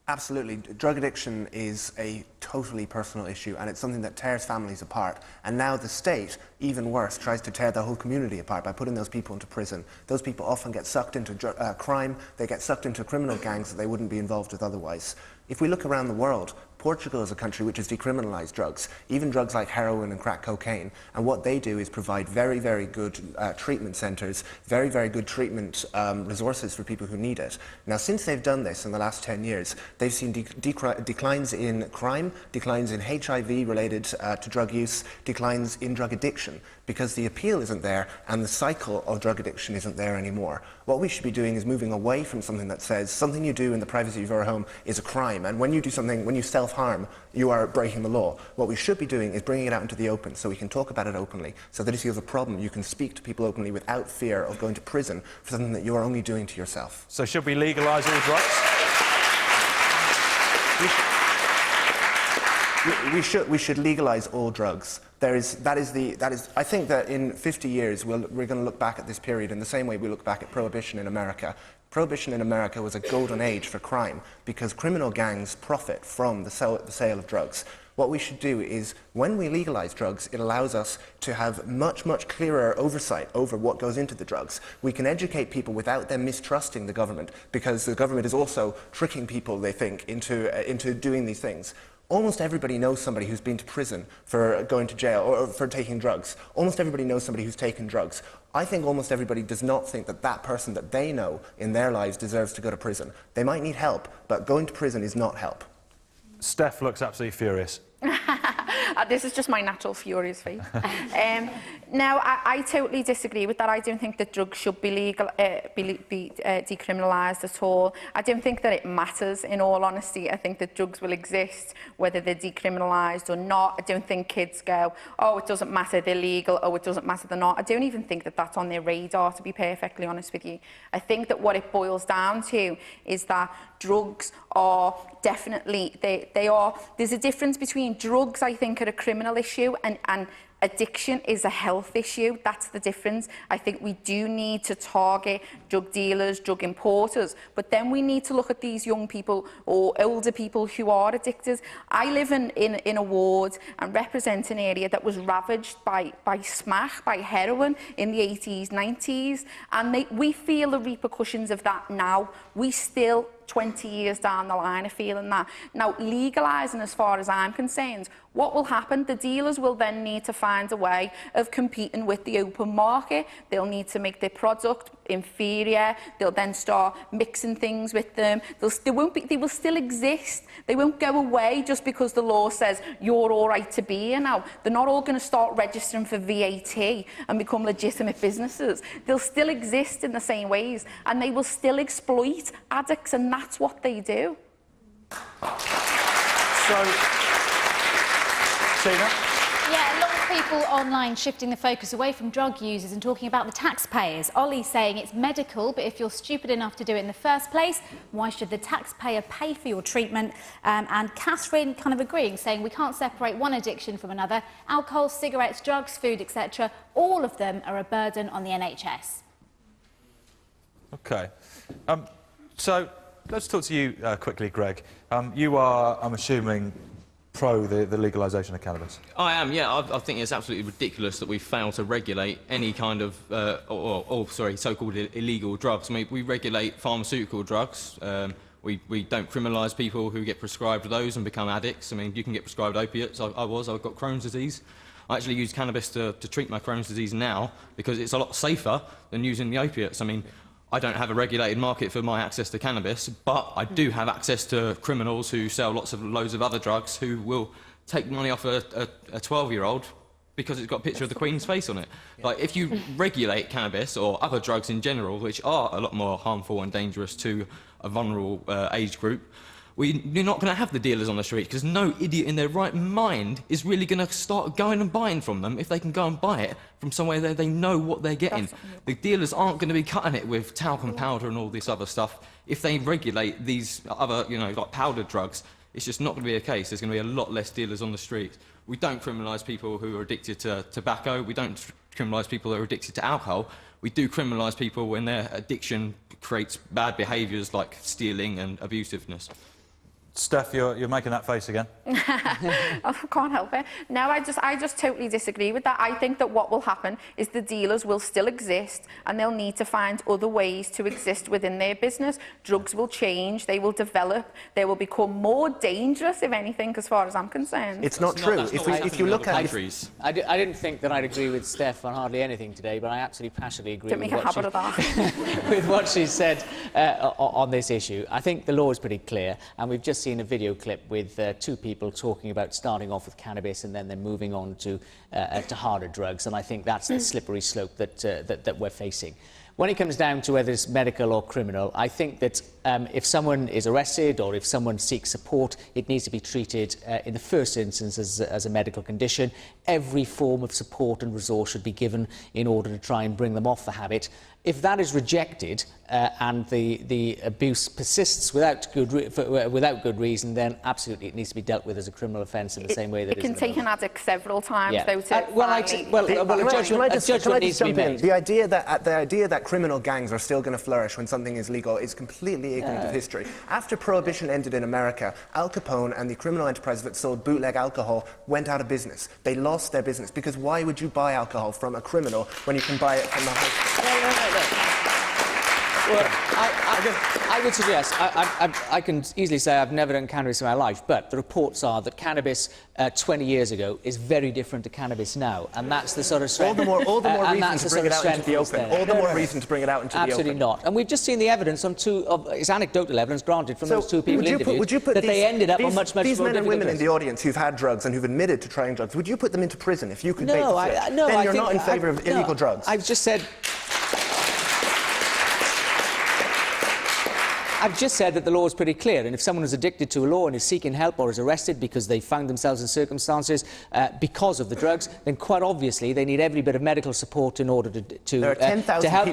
Absolutely. Drug addiction is a totally personal issue, and it's something that tears families apart. And now the state, even worse, tries to tear the whole community apart by putting those people into prison. Those people often get sucked into crime, they get sucked into criminal gangs that they wouldn't be involved with otherwise. If we look around the world, Portugal is a country which has decriminalised drugs, even drugs like heroin and crack cocaine. And what they do is provide very, very good treatment centres, very, very good treatment resources for people who need it. Now, since they've done this in the last 10 years, they've seen declines in crime, declines in HIV related to drug use, declines in drug addiction, because the appeal isn't there and the cycle of drug addiction isn't there anymore. What we should be doing is moving away from something that says something you do in the privacy of your home is a crime, and when you do something, when you self-harm, you are breaking the law. What we should be doing is bringing it out into the open so we can talk about it openly, so that if you have a problem, you can speak to people openly without fear of going to prison for something that you're only doing to yourself. So should we legalise all drugs? We should legalise all drugs. I think that in 50 years we're going to look back at this period in the same way we look back at Prohibition in America. Prohibition in America was a golden age for crime because criminal gangs profit from the sale of drugs. What we should do is, when we legalise drugs, it allows us to have much, much clearer oversight over what goes into the drugs. We can educate people without them mistrusting the government, because the government is also tricking people, they think, into doing these things. Almost everybody knows somebody who's been to prison for going to jail or for taking drugs. Almost everybody knows somebody who's taken drugs. I think almost everybody does not think that that person that they know in their lives deserves to go to prison. They might need help, but going to prison is not help. Steph looks absolutely furious. This is just my natural furious face. Now, I totally disagree with that. I don't think that drugs should be decriminalised at all. I don't think that it matters, in all honesty. I think that drugs will exist whether they're decriminalised or not. I don't think kids go, oh, it doesn't matter, they're legal, oh, it doesn't matter, they're not. I don't even think that that's on their radar, to be perfectly honest with you. I think that what it boils down to is that drugs are definitely, there's a difference between drugs, I think, are a criminal issue and addiction is a health issue. That's the difference. I think we do need to target drug dealers, drug importers, but then we need to look at these young people or older people who are addicted. I live in a ward and represent an area that was ravaged by smack, by heroin in the 80s, 90s, and we feel the repercussions of that now. We still, 20 years down the line, are feeling that. Now, legalising, as far as I'm concerned, what will happen? The dealers will then need to find a way of competing with the open market. They'll need to make their product inferior. They'll then start mixing things with them. They will still exist. They won't go away just because the law says you're all right to be here now. They're not all going to start registering for VAT and become legitimate businesses. They'll still exist in the same ways, and they will still exploit addicts, and that's what they do. So, Tina? Yeah, a lot of people online shifting the focus away from drug users and talking about the taxpayers. Ollie saying it's medical, but if you're stupid enough to do it in the first place, why should the taxpayer pay for your treatment? And Catherine kind of agreeing, saying we can't separate one addiction from another. Alcohol, cigarettes, drugs, food, etc. All of them are a burden on the NHS. OK. So let's talk to you quickly, Greg. You are, I'm assuming, pro the legalisation of cannabis. I am, yeah. I think it's absolutely ridiculous that we fail to regulate any kind of, so-called illegal drugs. I mean, we regulate pharmaceutical drugs. We don't criminalise people who get prescribed those and become addicts. I mean, you can get prescribed opiates. I've got Crohn's disease. I actually use cannabis to treat my Crohn's disease now because it's a lot safer than using the opiates. I mean, I don't have a regulated market for my access to cannabis, but I do have access to criminals who sell loads of other drugs who will take money off a 12-year-old because it's got a picture of the Queen's face on it. Like, if you regulate cannabis or other drugs in general, which are a lot more harmful and dangerous to a vulnerable age group, you're not going to have the dealers on the street because no idiot in their right mind is really going to start going and buying from them if they can go and buy it from somewhere where they know what they're getting. The dealers aren't going to be cutting it with talcum powder and all this other stuff. If they regulate these other, like powdered drugs, it's just not going to be a case. There's going to be a lot less dealers on the street. We don't criminalise people who are addicted to tobacco. We don't criminalise people who are addicted to alcohol. We do criminalise people when their addiction creates bad behaviours like stealing and abusiveness. Steph, you're making that face again. I can't help it. No, I just totally disagree with that. I think that what will happen is the dealers will still exist and they'll need to find other ways to exist within their business. Drugs will change, they will develop, they will become more dangerous, if anything, as far as I'm concerned. It's not true. If you look at it... I didn't think that I'd agree with Steph on hardly anything today, but I absolutely passionately agree with what she said on this issue. I think the law is pretty clear, and we've just seen a video clip with two people talking about starting off with cannabis and then they're moving on to harder drugs, and I think that's the slippery slope that we're facing. When it comes down to whether it's medical or criminal, I think that if someone is arrested or if someone seeks support, it needs to be treated in the first instance as a medical condition. Every form of support and resource should be given in order to try and bring them off the habit. If that is rejected and the abuse persists without good reason, then absolutely it needs to be dealt with as a criminal offence in the same way that it can take an addict several times, though, to a judgment needs to be made. The idea that criminal gangs are still going to flourish when something is legal is completely ignorant of history. After Prohibition ended in America, Al Capone and the criminal enterprise that sold bootleg alcohol went out of business. They lost their business because why would you buy alcohol from a criminal when you can buy it from the hospital? Well, I would suggest, I can easily say I've never done cannabis in my life, but the reports are that cannabis 20 years ago is very different to cannabis now, and that's the sort of strength. All the more reason to bring it out into the open. All the more reason to bring it out into the open. Absolutely not. And we've just seen the evidence on it's anecdotal evidence, granted, from those two people interviewed, that they ended up on much more these men and women in drugs. the audience who've had drugs and who've admitted to trying drugs, would you put them into prison if you could make the switch? Then you're not in favour of illegal drugs. I've just said that the law is pretty clear, and if someone is addicted to a law and is seeking help or is arrested because they found themselves in circumstances because of the drugs, then quite obviously they need every bit of medical support in order to help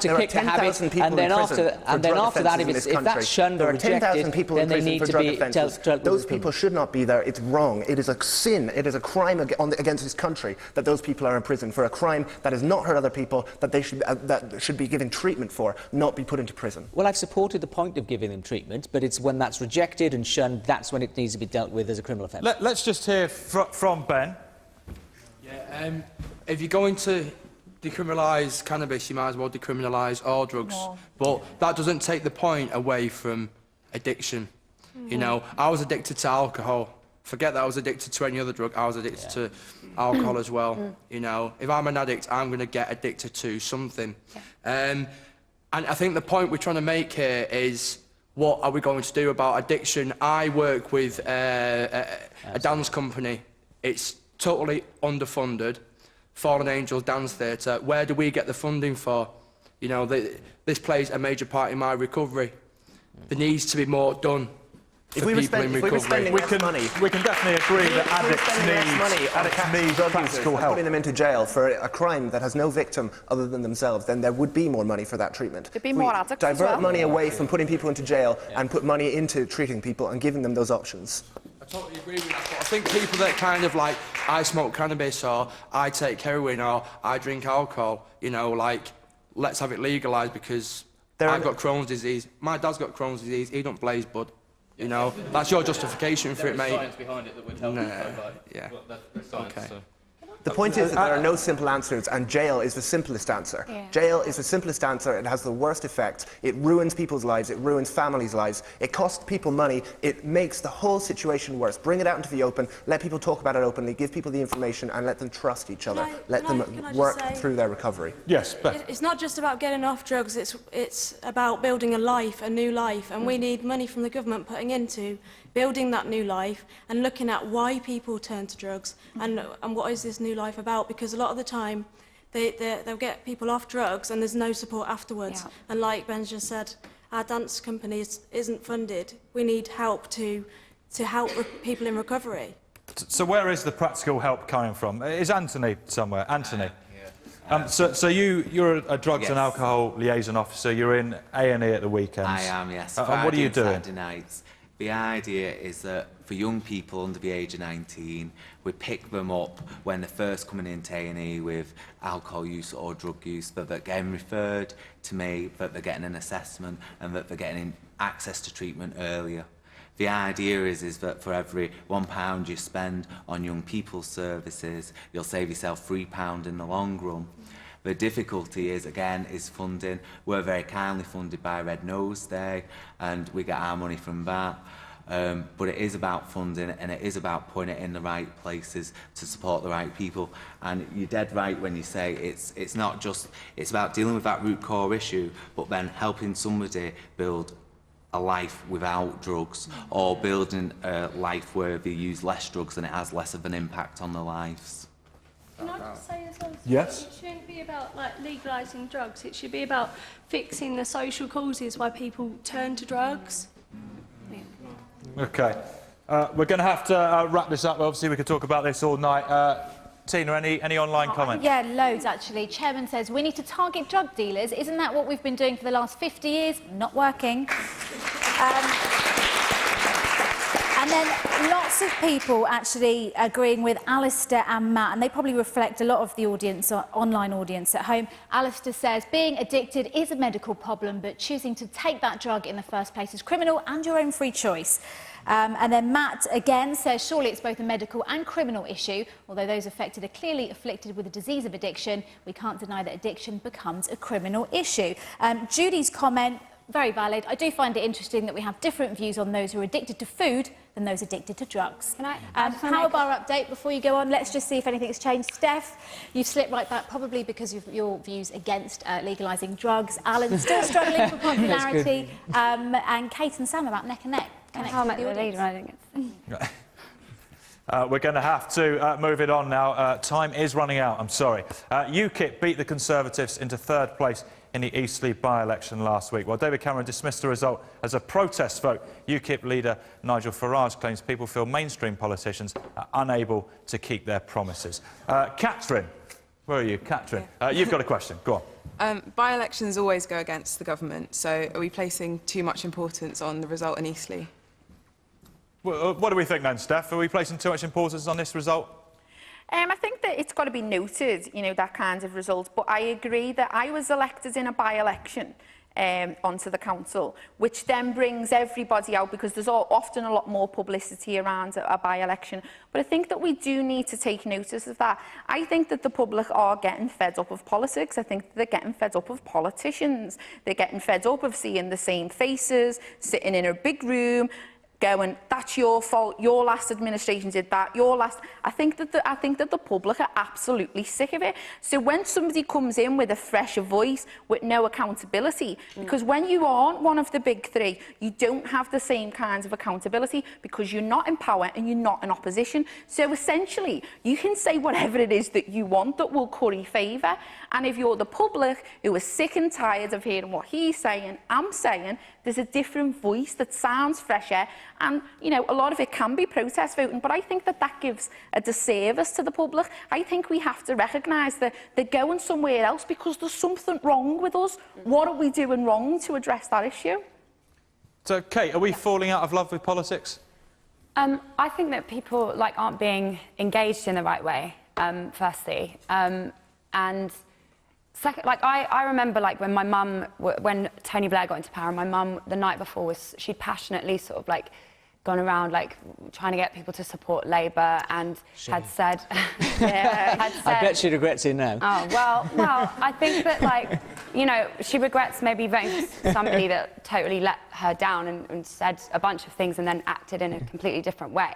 to kick the habit. And then after that, if that's shunned or rejected, then they need to be dealt with. Those people should not be there. It's wrong. It is a sin. It is a crime against this country that those people are in prison for a crime that has not hurt other people, that they should be given treatment for, not be put into prison. Well, I've supported the point of giving them treatment, but it's when that's rejected and shunned, that's when it needs to be dealt with as a criminal offence. Let's just hear from Ben. Yeah, if you're going to decriminalise cannabis, you might as well decriminalise all drugs. But that doesn't take the point away from addiction. You know, I was addicted to alcohol. Forget that I was addicted to any other drug, I was addicted to alcohol as well. You know, if I'm an addict, I'm going to get addicted to something. And I think the point we're trying to make here is, what are we going to do about addiction? I work with a dance company. It's totally underfunded. Fallen Angels Dance Theatre. Where do we get the funding for? You know, this plays a major part in my recovery. There needs to be more done. If we were spending less money, we can definitely agree that addicts need practical help. Putting them into jail for a crime that has no victim other than themselves, then there would be more money for that treatment. There'd be more addicts as well. Divert money away from putting people into jail and put money into treating people and giving them those options. I totally agree with that, but I think people that kind of like, I smoke cannabis or I take heroin or I drink alcohol, you know, like, let's have it legalised because I've got Crohn's disease, my dad's got Crohn's disease, he don't blaze bud. You know, that's your justification for it, mate. There's science behind it that would help. Yeah. There's science, Okay. so. The point is that there are no simple answers, and jail is the simplest answer. Yeah. Jail is the simplest answer. It has the worst effect. It ruins people's lives. It ruins families' lives. It costs people money. It makes the whole situation worse. Bring it out into the open. Let people talk about it openly. Give people the information, and let them trust each other. Let them work through their recovery. Yes, but It's not just about getting off drugs. It's about building a life, a new life, and we need money from the government putting into building that new life and looking at why people turn to drugs and what is this new life about, because a lot of the time they'll get people off drugs and there's no support afterwards. Yeah. And like Ben just said, our dance company isn't funded. We need help to help people in recovery. so where is the practical help coming from? Is Anthony somewhere? Anthony. So you're a drugs and alcohol liaison officer. You're in A&E at the weekends. I am, yes. And what are you doing? Saturday nights. The idea is that for young people under the age of 19, we pick them up when they're first coming into A&E with alcohol use or drug use, that they're getting referred to me, that they're getting an assessment, and that they're getting access to treatment earlier. The idea is that for every £1 you spend on young people's services, you'll save yourself £3 in the long run. The difficulty is, again, is funding. We're very kindly funded by Red Nose Day, and we get our money from that. But it is about funding, and it is about putting it in the right places to support the right people. And you're dead right when you say it's not just, it's about dealing with that root core issue, but then helping somebody build a life without drugs, or building a life where they use less drugs and it has less of an impact on their lives. Can I just say as well? Yes. It shouldn't be about legalising drugs. It should be about fixing the social causes why people turn to drugs. Okay. We're going to have to wrap this up. Obviously, we could talk about this all night. Tina, any online comments? Yeah, loads actually. Chairman says we need to target drug dealers. Isn't that what we've been doing for the last 50 years? Not working. And then lots of people actually agreeing with Alistair and Matt, and they probably reflect a lot of the audience, online audience at home. Alistair says being addicted is a medical problem, but choosing to take that drug in the first place is criminal and your own free choice. And then Matt again says surely it's both a medical and criminal issue. Although those affected are clearly afflicted with the disease of addiction, we can't deny that addiction becomes a criminal issue. Judy's comment, very valid. I do find it interesting that we have different views on those who are addicted to food than those addicted to drugs. Can I Power bar update before you go on. Let's just see if anything's changed. Steph, you've slipped right back, probably because of your views against legalising drugs. Alan still struggling for popularity. And Kate and Sam about neck and neck. I'll make the leader, I think it's... We're going to have to move it on now. Time is running out, I'm sorry. UKIP beat the Conservatives into third place in the Eastleigh by-election last week. While David Cameron dismissed the result as a protest vote, UKIP leader Nigel Farage claims people feel mainstream politicians are unable to keep their promises. Catherine, where are you? Catherine, you've got a question. Go on. By-elections always go against the government, so are we placing too much importance on the result in Eastleigh? Well, what do we think then, Steph? Are we placing too much importance on this result? I think that it's got to be noted, you know, that kind of result. But I agree that I was elected in a by-election onto the council, which then brings everybody out because there's often a lot more publicity around a by-election. But I think that we do need to take notice of that. I think that the public are getting fed up of politics. I think they're getting fed up of politicians. They're getting fed up of seeing the same faces, sitting in a big room, going, that's your fault, your last administration did that, your last... I think that the public are absolutely sick of it. So when somebody comes in with a fresher voice, with no accountability, because when you aren't one of the big three, you don't have the same kinds of accountability because you're not in power and you're not in opposition. So essentially, you can say whatever it is that you want that will curry favour. And if you're the public who is sick and tired of hearing what he's saying, I'm saying, There's a different voice that sounds fresher, and, you know, a lot of it can be protest voting, but I think that that gives a disservice to the public. I think we have to recognise that they're going somewhere else because there's something wrong with us. What are we doing wrong to address that issue? So, Kate, are we falling out of love with politics? I think that people aren't being engaged in the right way, firstly. And second, I remember when my mum, when Tony Blair got into power, my mum the night before she'd passionately sort of gone around trying to get people to support Labour and had said, I bet she regrets it now. Oh, well, I think that, you know, she regrets maybe voting for somebody that totally let her down and said a bunch of things and then acted in a completely different way.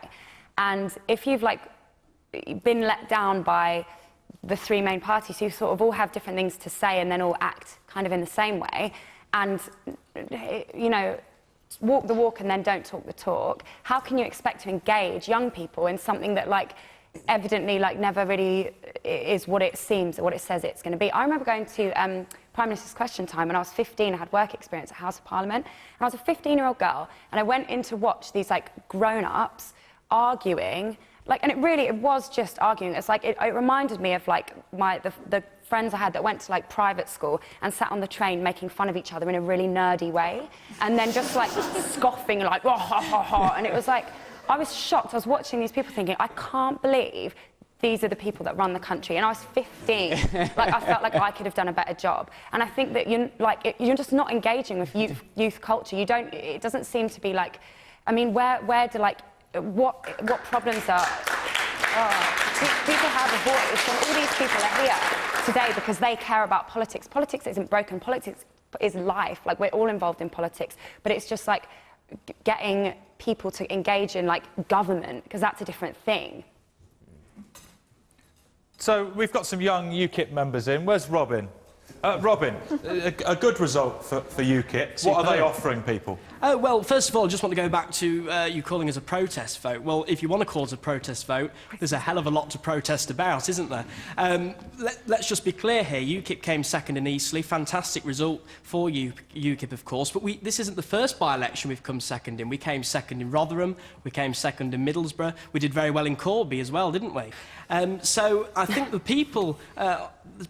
And if you've, been let down by the three main parties who sort of all have different things to say and then all act kind of in the same way, and, you know, walk the walk and then don't talk the talk, how can you expect to engage young people in something that evidently never really is what it seems or what it says it's going to be? I remember going to Prime Minister's Question Time when I was 15. I had work experience at House of Parliament, and I was a 15-year-old girl, and I went in to watch these grown-ups arguing, and it was just arguing. It's it reminded me of the friends I had that went to private school and sat on the train making fun of each other in a really nerdy way, and then just scoffing oh, ha, ha, ha. And it was I was shocked. I was watching these people thinking, I can't believe these are the people that run the country. And I was 15. I felt like I could have done a better job. And I think that you're just not engaging with youth culture. It doesn't seem to be I mean, where do what problems are? People have a voice, and all these people are here today because they care about politics. Politics isn't broken. Politics is life. We're all involved in politics, but it's just getting people to engage in government, because that's a different thing. So we've got some young UKIP members in. Where's Robin? Robin, a good result for UKIP. What are they offering people? Well, first of all, I just want to go back to you calling us a protest vote. Well, if you want to call us a protest vote, there's a hell of a lot to protest about, isn't there? Let's just be clear here. UKIP came second in Eastleigh. Fantastic result for UKIP, of course. But this isn't the first by-election we've come second in. We came second in Rotherham. We came second in Middlesbrough. We did very well in Corby as well, didn't we? So I think the people,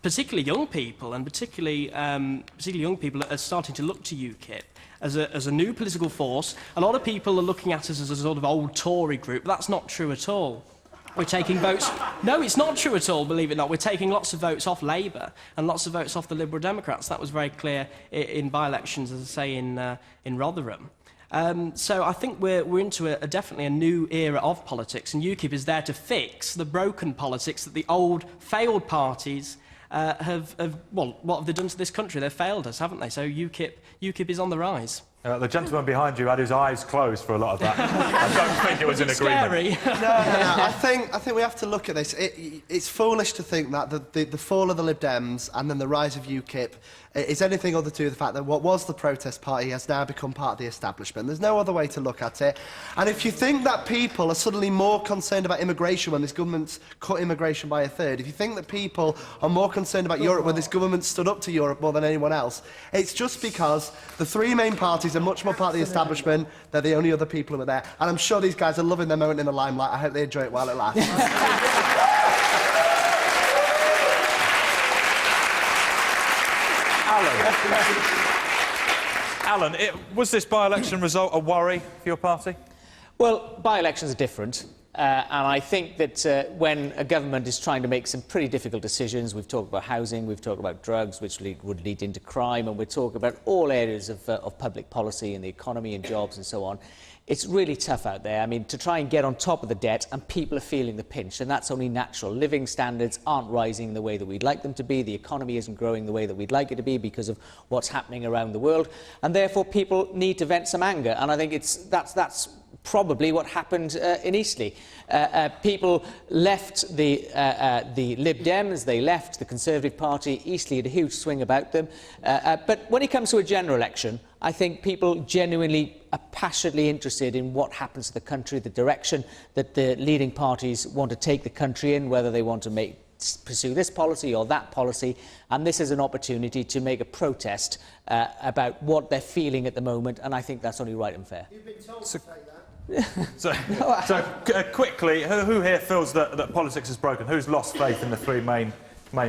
particularly young people, and particularly young people, are starting to look to UKIP as a new political force. A lot of people are looking at us as a sort of old Tory group. That's not true at all. We're taking votes... No, it's not true at all, believe it or not. We're taking lots of votes off Labour and lots of votes off the Liberal Democrats. That was very clear in by-elections, as I say, in Rotherham. So I think we're into definitely a new era of politics, and UKIP is there to fix the broken politics that the old, failed parties well, what have they done to this country? They've failed us, haven't they? So UKIP is on the rise. The gentleman behind you had his eyes closed for a lot of that. I don't think it was in agreement. Scary. No. I think we have to look at this. It's foolish to think that the fall of the Lib Dems and then the rise of UKIP is anything other to the fact that what was the protest party has now become part of the establishment. There's no other way to look at it. And if you think that people are suddenly more concerned about immigration when this government's cut immigration by a third, if you think that people are more concerned about Europe when this government stood up to Europe more than anyone else, it's just because the three main parties are much more part of the establishment. They're the only other people who are there. And I'm sure these guys are loving their moment in the limelight. I hope they enjoy it while it lasts. Alan, was this by-election result a worry for your party? Well, by-elections are different. And I think that when a government is trying to make some pretty difficult decisions, we've talked about housing, we've talked about drugs, which would lead into crime, and we're talking about all areas of public policy and the economy and jobs and so on. It's really tough out there. I mean, to try and get on top of the debt, and people are feeling the pinch, and that's only natural. Living standards aren't rising the way that we'd like them to be. The economy isn't growing the way that we'd like it to be because of what's happening around the world, and therefore people need to vent some anger. And I think that's probably what happened in Eastleigh. People left the Lib Dems, they left the Conservative Party. Eastleigh had a huge swing about them. But when it comes to a general election, I think people genuinely are passionately interested in what happens to the country, the direction that the leading parties want to take the country in, whether they want to make pursue this policy or that policy, and this is an opportunity to make a protest about what they're feeling at the moment, and I think that's only right and fair. You've been told to say that. So quickly, who here feels that politics is broken? Who's lost faith in the three main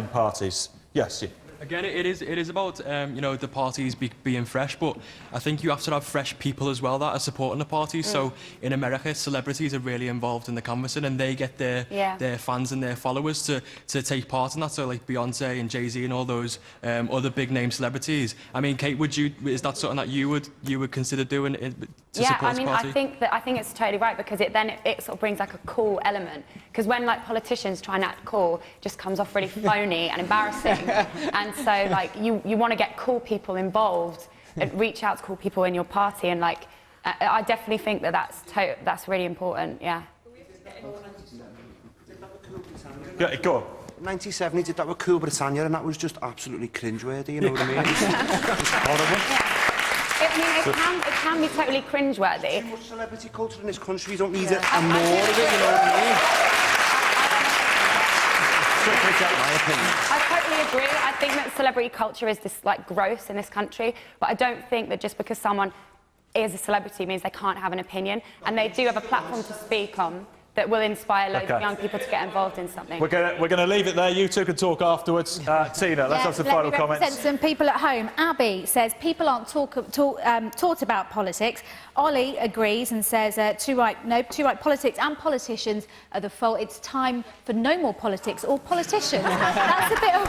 parties? Yes, you. Again, it is about you know, the parties being fresh, but I think you have to have fresh people as well that are supporting the parties. So in America, celebrities are really involved in the canvassing, and they get their fans and their followers to take part in that. So like Beyonce and Jay-Z and all those other big name celebrities. I mean, Kate, is that something that you would consider doing to support this party? I think it's totally right, because it sort of brings like a cool element. Because when like politicians try and act cool, it just comes off really phony and embarrassing. And so like you want to get cool people involved and reach out to cool people in your party, and like I definitely think that's really important. Yeah. Go on. 1970 did that with Cool Britannia, and that was just absolutely cringeworthy, you know what I mean? It's just horrible. It can be totally cringeworthy. Too much celebrity culture in this country, you don't need it, and more of it, you know what I mean? I totally agree. I think that celebrity culture is this like gross in this country, but I don't think that just because someone is a celebrity means they can't have an opinion, and they do have a platform to speak on that will inspire loads of young people to get involved in something. We're going to leave it there. You two can talk afterwards. Tina, let's have some final comments. Represent some people at home. Abby says people aren't taught about politics. Ollie agrees and says too right. Politics and politicians are the fault. It's time for no more politics or politicians. That's a bit of.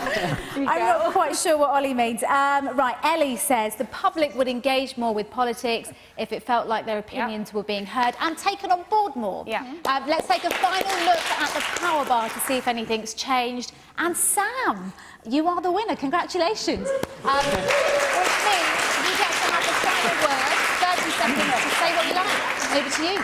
I'm not quite sure what Ollie means. Right, Ellie says the public would engage more with politics if it felt like their opinions were being heard and taken on board more. Yeah. Let's take a final look at the power bar to see if anything's changed. And Sam, you are the winner. Congratulations. Which means you get to have the final word, 30 seconds to say what you like. Over to you.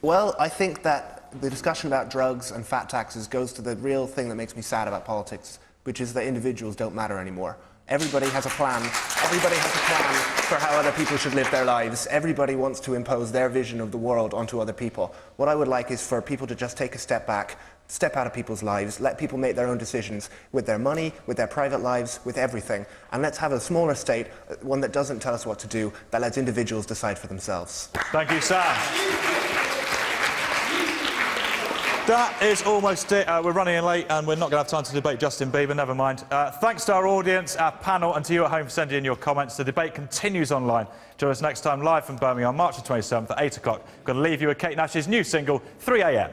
Well, I think that the discussion about drugs and fat taxes goes to the real thing that makes me sad about politics, which is that individuals don't matter anymore. Everybody has a plan. Everybody has a plan for how other people should live their lives. Everybody wants to impose their vision of the world onto other people. What I would like is for people to just take a step back, step out of people's lives, let people make their own decisions with their money, with their private lives, with everything. And let's have a smaller state, one that doesn't tell us what to do, that lets individuals decide for themselves. Thank you, Sam. That is almost it. We're running in late and we're not going to have time to debate Justin Bieber, never mind. Thanks to our audience, our panel, and to you at home for sending in your comments. The debate continues online. Join us next time live from Birmingham, March the 27th at 8 o'clock. We're going to leave you with Kate Nash's new single, 3 AM.